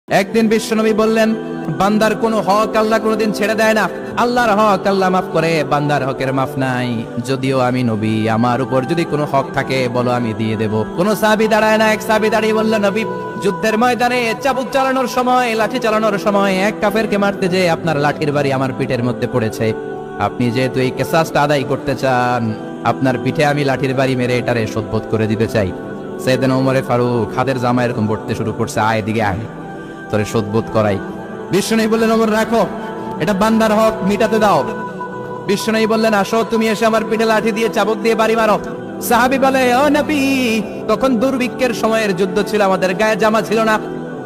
একদিন বিশ্বনবী বললেন, বান্দার কোনো হক আল্লাহ কোনোদিন ছেড়ে দেয় না। আল্লাহর হক আল্লাহ মাফ করে, বান্দার হকের মাফ নাই। যদিও আমি নবী, আমার উপর যদি কোনো হক থাকে বলো, আমি দিয়ে দেব। কোন সাহাবী দাঁড়ায় না। এক সাহাবী দাঁড়িয়ে বলল, নবী, যুদ্ধের ময়দানে চাবুক চালানোর সময়, লাঠি চালানোর সময় এক কাফেরকে মারতে যে আপনার লাঠির বাড়ি আমার পিঠের মধ্যে পড়েছে। আপনি যেহেতু এই কিসাসটা আদায় করতে চান, আপনার পিঠে আমি লাঠির বাড়ি মেরে এটারে শোধবোধ করে দিতে চাই। সাইয়েদনা ওমর ফারুক হাতের জামা এরকম পড়তে শুরু করছে, আয় দিকে আয়, তোরে শোধবোধ করাই। বিশ্বনবী বললেন, ওমর রাখো, এটা বান্দার হক, মিটাতে দাও। বিশ্বনবী বললেন, আসো, তুমি এসে আমার পিঠে লাঠি দিয়ে চাবুক দিয়ে বাড়ি মারো। সাহাবী বলে, ও নবী, তখন দুর্ভিক্ষের সময়ের যুদ্ধ ছিল, আমাদের গায়ে জামা ছিল না।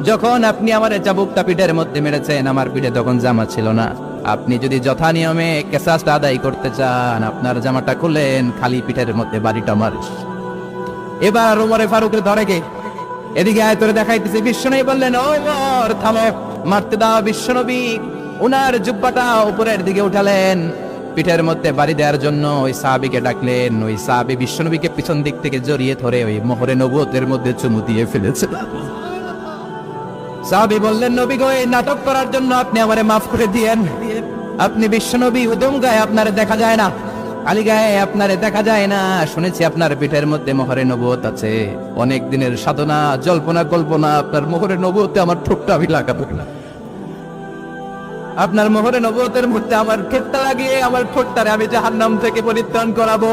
যখন আপনি আমার চাবুকটা পিঠের মধ্যে মেরেছেন, আমার পিঠে তখন জামা ছিল না। আপনি যদি যথা নিয়মে কিসাসটা আদায় করতে চান, আপনার জামাটা খুললেন, খালি পিঠের মধ্যে বাড়িটা মারিস। এবার ওমরে ফারুকের ধরে গে, এদিকে আয়, তোরে দেখাইতেছে। বিশ্বনবী বললেন, ও ওমর থামো, মারতে দাও। বিশ্বনবী উনার জুব্বাটা উপরের দিকে উঠালেন, পিঠের মধ্যে বাড়ি দেওয়ার জন্য ওই সাহাবীকে ডাকলেন। ওই সাহাবী বিশ্বনবীকে পিছন দিক থেকে জড়িয়ে ধরে ওই মোহরে নবুয়তের মধ্যে চুমু দিয়ে ফেলেছে। সাহাবী বললেন, নবী গো, এই নাটক করার জন্য আপনি আমারে মাফ করে দিয়েন। আপনি বিশ্বনবী, উদম গায়ে আপনারে দেখা যায় না, আলী গায়ে আপনারে দেখা যায় না। শুনেছি আপনার পিঠের মধ্যে মোহরে নবুয়ত আছে। অনেক দিনের সাধনা, জল্পনা কল্পনা, আপনার মোহরে নবুয়তে আমার ঠোঁটটা আমি লাগাবো না। আপনার মোহরে নবুয়তের মধ্যে আমার ঠোঁটটা লাগিয়ে আমার ঠোঁটটারে আমি জাহান্নাম থেকে পরিত্রাণ করাবো।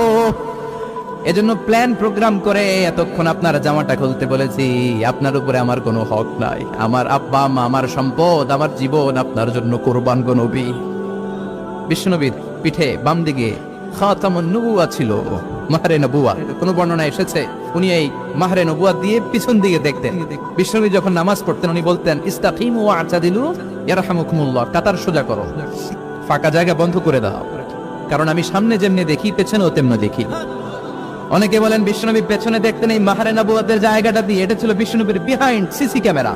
এজন্য প্ল্যান প্রোগ্রাম করে এতক্ষণ আপনার জামাটা খুলতে বলেছি। আপনার উপরে আমার কোনো হক নাই। আমার আব্বা আম্মা, আমার সম্পদ, আমার জীবন আপনার জন্য কোরবান গো নবী। বিশ্বনবীর পিঠে বাম দিকে খাতামুন নবুওয়া ছিল, মাহরে নবুওয়া। কোন বর্ণনা এসেছে উনি এই মাহরে নবুওয়া দিয়ে পিছন দিকে দেখতেন। বিশ্বনবী যখন নামাজ পড়তেন উনি বলতেন, ইস্তাকিমু ওয়া আ'তাদিলু ইয়ারহামুকুমুল্লাহ, কাতার সোজা করো, ফাঁকা জায়গা বন্ধ করে দাও, কারণ আমি সামনে যেমনি দেখি পেছনেও তেমনি দেখি। অনেকে বলেন বিশ্বনবী পেছনে দেখতেন এই মাহরে নবুওয়াতের জায়গাটা দিয়ে। এটা ছিল বিশ্বনবীর behind CC camera,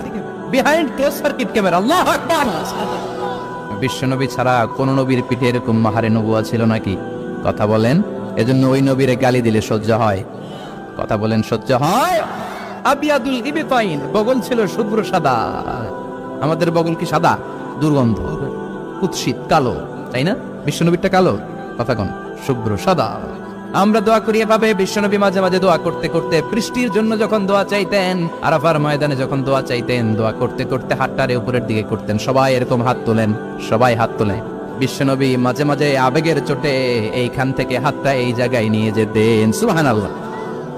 behind close circuit camera. আল্লাহু আকবার। বিশ্বনবী ছাড়া কোন নবীর পিঠে এরকম মাহরে নবুওয়া ছিল নাকি? কথা বলেন। এজন্য ওই নবীরে গালি দিলে সহ্য হয়? কথা বলেন, সহ্য হয়? আবিয়াদুল ইবতাইন, বগল ছিল শুভ্র সাদা। আমাদের বগল কি সাদা? দুর্গন্ধ, কুৎসিত, কালো, তাই না? বিশ্বনবীরটা কালো? কথা কোন? শুভ্র সাদা। আমরা দোয়া করি এভাবে। বিশ্বনবী মাঝে মাঝে দোয়া করতে করতে, বৃষ্টির জন্য যখন দোয়া চাইতেন, আরাফার ময়দানে যখন দোয়া চাইতেন, দোয়া করতে করতে হাতটারে উপরের দিকে করতেন। সবাই এরকম হাত তোলেন, সবাই হাত তোলেন। বিশ্বনবী মাঝে মাঝে আবেগের চোটে এইখান থেকে হাতটা এই জায়গায় নিয়ে যেতেন। সুবহানাল্লাহ।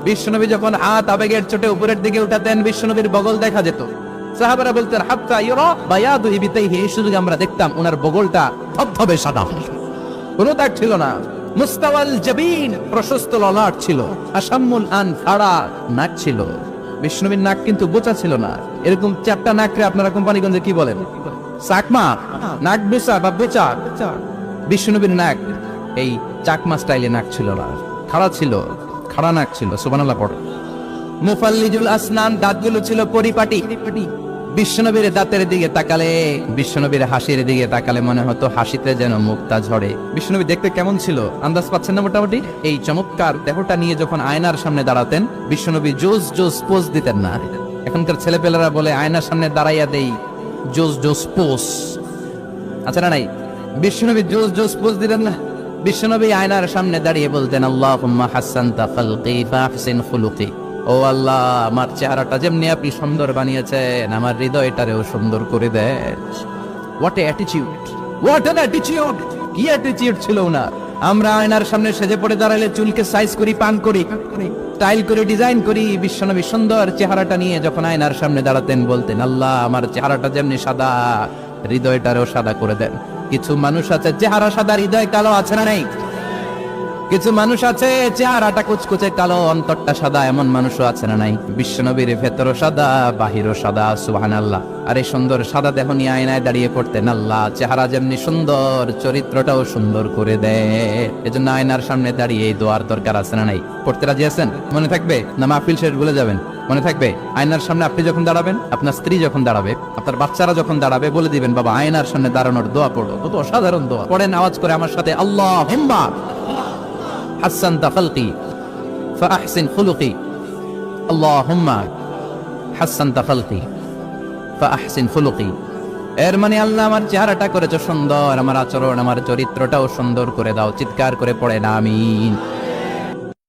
বিশ্বনবী যখন হাত আবেগের চোটে উপরের দিকে উঠাতেন, বিশ্বনবীর বগল দেখা যেত। সাহাবারা বলতেন, হাত্তা ইউরা বায়াদু ইবতাইহি, এই সুযোগে আমরা দেখতাম ওনার বগলটা ধবধবে সাদা, কোনো দাগ ছিল না। মুস্তাওয়াল জাবিন, প্রশস্ত ললাট ছিল। আসাম্মুল আন, খাড়া নাক ছিল। বিষ্ণুবীর নাক কিন্তু বোচা ছিল না। এরকম চারটা নাকরে আপনারা কোম্পানিগঞ্জে কি বলেন? চাকমা, নাক বেচা বা বোচা। বিষ্ণুবীর নাক এই চাকমা স্টাইলে নাক ছিল না, খাড়া ছিল, খাড়া নাক ছিল। সুবহানাল্লাহ পড়ে। মুফাল্লিজুল আসনান, দাঁতগুলো ছিল পরিপাটি। বিশ্বনবীর দাঁতের দিকে তাকালে, বিশ্বনবীর হাসির দিকে তাকালে মনে হতো হাসিতে যেন মুক্তা ঝরে। বিশ্বনবী দেখতে কেমন ছিল আন্দাজ পাচ্ছেন না মোটামুটি? এই চমৎকার দেহটা নিয়ে যখন আয়নার সামনে দাঁড়াতেন, বিশ্বনবী জোস জোস পোজ দিতেন না। এখনকার ছেলেপেলেরা বলে আয়নার সামনে দাঁড়াইয়া দেই জোস জোস পোজ, আচ্ছা না নাই? বিশ্বনবী জোস জোস পোজ দিলেন না। বিশ্বনবী আয়নার সামনে দাঁড়িয়ে বলতেন, আল্লাহুম্মা হাসানতা খালকি ফাহসিন খুলুকি। ও আল্লাহ, আমার চেহারাটা যেমনি আপনি সুন্দর বানিয়েছেন, আমার হৃদয়টারেও সুন্দর করে দেন। What a attitude, what an attitude! কি অ্যাটিটিউড ছিল ওনার! আমরা আয়নার সামনে সেজে পড়ে দাঁড়ালে চুলকে সাইজ করি, পান করি, স্টাইল করে ডিজাইন করি। বিশ্বনবী সুন্দর চেহারাটা নিয়ে যখন আয়নার সামনে দাঁড়াতেন, বলতেন, আল্লাহ, আমার চেহারাটা যেমনি সাদা, হৃদয়টারেও সাদা করে দেন। কিছু মানুষ আছে চেহারা সাদা, হৃদয় কালো, আছে না নেই? কিছু মানুষ আছে চেহারাটা কুচকুচে কালো, অন্তরটা সাদা, এমন মানুষও আছে না নাই? বিশ্বনবীর ভেতরও সাদা, বাহিরও সাদা। সুবহানাল্লাহ। আর এই সুন্দর সাদা দেহ নিয়ে আয়নায় দাঁড়িয়ে পড়তেন, আল্লাহ, চেহারা যেমনি সুন্দর, চরিত্রটাও সুন্দর করে দেয়। এজন্য আয়নার সামনে দাঁড়িয়ে এই দোয়ার দরকার আছে না নাই? পড়তে রাজি আছেন? মনে থাকবে না মাহফিল শেষ ভুলে যাবেন? মনে থাকবে? আয়নার সামনে আপনি যখন দাঁড়াবেন, আপনার স্ত্রী যখন দাঁড়াবে, আপনার বাচ্চারা যখন দাঁড়াবে, বলে দিবেন, বাবা, আয়নার সামনে দাঁড়ানোর দোয়া পড়ো। কত অসাধারণ দোয়া! পড়েন আওয়াজ করে আমার সাথে, আল্লাহুম্মা হাসানতা খালকি ফাহসিন খুলুকি। আল্লাহুম্মা হাসানতা খালকি ফাআহসিন খুলুকি। এর মানে আল্লাহ আমার চেহারাটা করেছো সুন্দর, আমার আচরণ আমার চরিত্রটাও সুন্দর করে দাও। চিৎকার করে পড়ে না আমিন।